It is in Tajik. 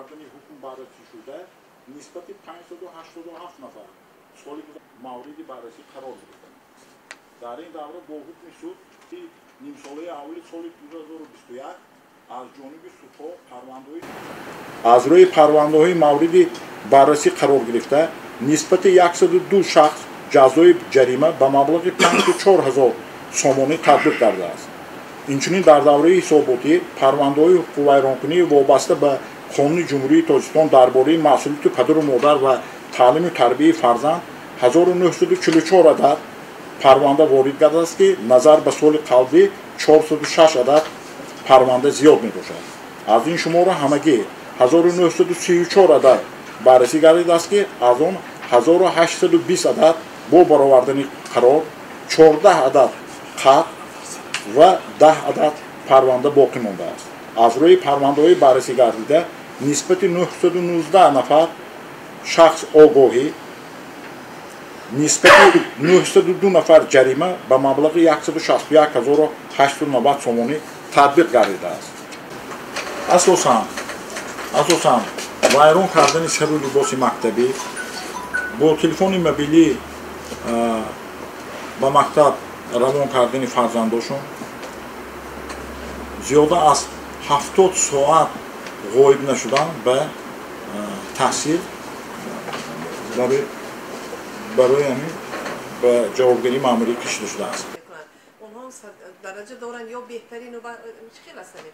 кардани ҳукм баррасӣ шуда нисбати 587 нафар соли мавриди баррасӣ қарор гирифтанд. дар ин давра бо ҳукми суд нимсолаи аввали соли 2021 аз ҷониби судҳо парвандаҳои аз рӯи парвандаҳои мавриди баррасӣ қарор гирифта нисбати 102 шахс ҷазои ҷарима ба маблағи 54 000 сомонӣ татбиқ кардааст. инчунин дар давраи ҳисоботӣ парвандаҳои ҳуқуқивайронкунӣ вобаста ба қонуни ҷумҳурии Тоҷикистон дар бораи масъулияти падару модар ва таълиму тарбияи фарзанд 1944 адад парванда ворид гардааст ки назар ба соли қаблӣ 406 адад парванда зиёд мебошад. аз ин шумора ҳамагӣ 1934 адад баррасӣ гардидааст ки аз он 1820 адад бо баровардани қарор, 14 адад қатъ ва 10 адад парванда боқӣ мондааст. аз рӯи парвандаҳои баррасӣ гардида нисбати 919 нафар шахс огоҳӣ, нисбати 902 нафар ҷарима ба маблағи 161 890 сомонӣ татбиқ гардидааст. асосан вайрон кардани сару либоси мактабӣ бо телефони мобилӣ ба мактаб равон кардани фарзандошон, зиёда аз 70 соат ғоиб нашудан ба таҳсил برای همین به جوابگیری ماموری کشیده شده است. اونها درجه دارن یا بهترین و خیلی